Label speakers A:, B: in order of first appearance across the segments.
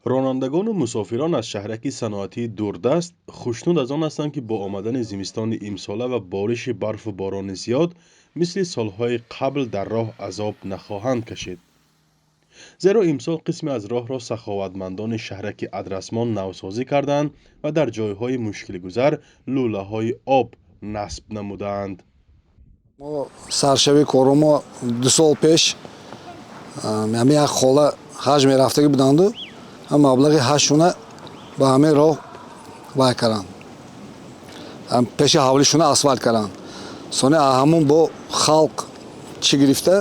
A: ронандагону мусофирон аз шаҳраки саноатии дурдаст хушнуд аз он ҳастанд, ки бо омадани зимистони имсола ва бориши барфу борони зиёд мисли солҳои қабл дар роҳ азоб нахоҳанд кашид. зеро имсол қисме аз роҳро саховатмандони шаҳраки адрасмон навсозӣ карданд ва дар ҷойҳои мушкилгузар лӯлаҳои об насб намудаанд.
B: мо саршави корумо 2 сол пеш ҳамин як хола ҳаҷ мерафтагӣ буданду маблағи ҳаҷшуна ба ҳамин роҳ вай карданд, пеши ҳавлишуна асфальт карданд. сони ҳамун бо халқ чӣ гирифта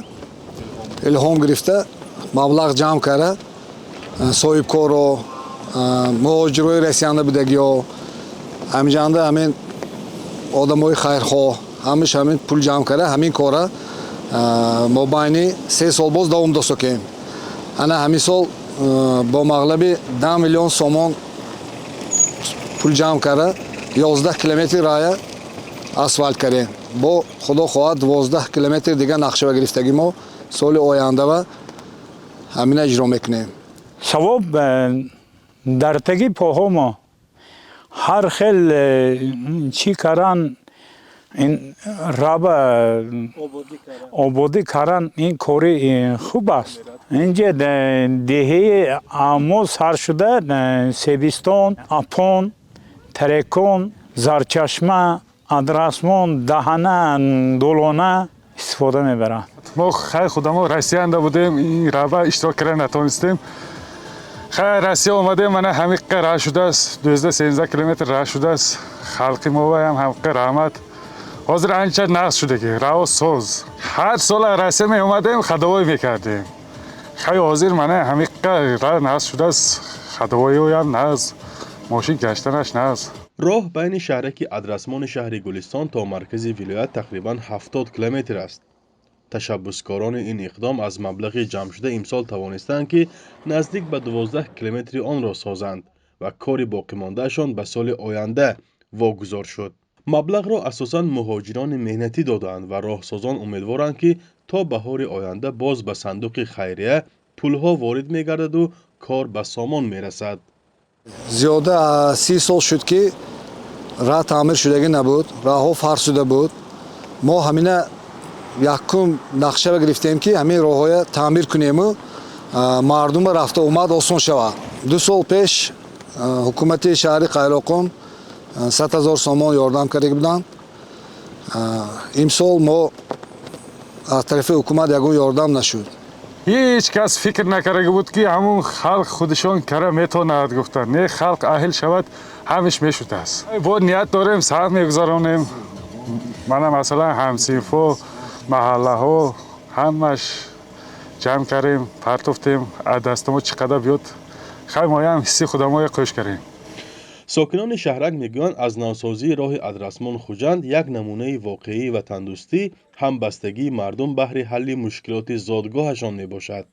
B: илҳом гирифта маблағ ҷамъ карда соҳибкоро муҳоҷирои расиянда будагиҳо ҳаминҷанда ҳамин одамои хайрхоҳ ҳамаш ҳамин пул ҷамъ карда ҳамин кора мобайни 3 сол боз давом досокем. ана ҳамин сол бо маглаби 10 миллион сомон пул ҷамъ карда 11 километри рая асфальт кардем. бо худо хоҳад 12 километри дига нақшава гирифтагӣ мо соли ояндава ҳамина иҷро мекунем.
C: савоб дартаги поҳомо ҳар хел чӣ каран ин раба ободӣ каран ин кори хуб аст. инҷа деҳаи амо сар шуда Себистон, Апон, Терекон, Зарчашма, Адрасмон, Даҳана, Дулона истифода мебаранд.
D: мо хай худамо расиянда будем, ин раба иштирок карда натонистем. хай Россия омадем, мана ҳамиққа раҳ шудааст, 12-13 километр раҳ шудааст. халқи моваям ҳамиққа раҳмат. ҳозир анча нақс шуда ки раҳо соз. ҳар сола Россия меомадем, хадовой мекардем. хай ҳозир мана ҳамиққа раҳ нақс шудааст, хадовоиҳоям нақс, мошин гаштанаш нақс.
A: роҳ байни шаҳраки адрасмони шаҳри Гулистон то маркази вилоят тақрибан 70 километр аст. ташаббускорони ин иқдом аз маблағи ҷамъшуда имсол тавонистанд, ки наздик ба 12 километри онро созанд ва кори боқимондаашон ба соли оянда вогузор шуд. маблағро асосан муҳоҷирони меҳнатӣ доданд ва роҳсозон умедворанд, ки то баҳори оянда боз ба сандуқи хайрия пулҳо ворид мегардаду кор ба сомон мерасад.
B: зиёда 30 сол шуд ки раҳ таъмир шудагӣ набуд, раҳҳо фарсуда буд. мо ҳамина якум нақшава гирифтем, ки ҳамин роҳҳоя таъмир кунему мардума рафта омад осон шавад. 2 сол пеш ҳукумати шаҳри Қайроқум 100 000 сомон ёрдам карда буданд. имсол мо аз тарафи ҳукумат ягон ёрдам нашуд.
D: ҳеҷ кас фикр накарда буд, ки ҳамун халқ худашон кара метавонад гуфтанд. не халқ аҳл шавад, ҳамиш мешуд аст. бо ният дорем, сахт мегузаронем. мана масалан ҳамсинфо маҳаллаҳо ҳамаш ҷамъ кардем, партофтем, аз дастамо чӣ қадар биёд, хай моям ҳисси худамоя қӯш кардем.
A: сокинони шаҳрак мегӯянд, аз навсозии роҳи адрасмон хуҷанд як намунаи воқеӣ ва тандурустӣ ҳамбастагии мардум баҳри ҳалли мушкилоти зодгоҳашон мебошад.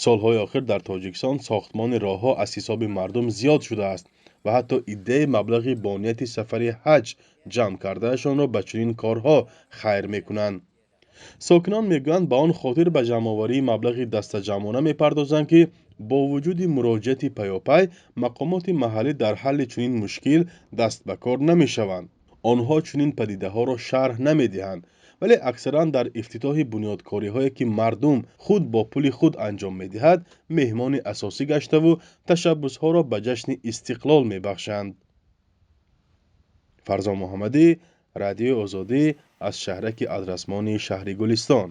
A: солҳои охир дар Тоҷикистон сохтмони роҳҳо аз ҳисоби мардум зиёд шудааст ва ҳатто иддаи маблағи бо нияти сафари ҳаҷ ҷамъ кардаашонро ба чунин корҳо хайр мекунанд. сокинон мегӯянд, ба он хотир ба ҷамъоварии маблағи дастаҷамъона мепардозанд, ки бо вуҷуди муроҷиати паёпай мақомоти маҳаллӣ дар ҳалли чунин мушкил даст ба кор намешаванд. онҳо чунин падидаҳоро шарҳ намедиҳанд, вале аксаран дар ифтитоҳи бунёдкориҳое, ки мардум худ бо пули худ анҷом медиҳад, меҳмони асосӣ гаштаву ташаббусҳоро ба ҷашни истиқлол мебахшанд. фарзон муҳаммадӣ, радиои озодӣ аз шаҳраки адрасмони шаҳри Гулистон.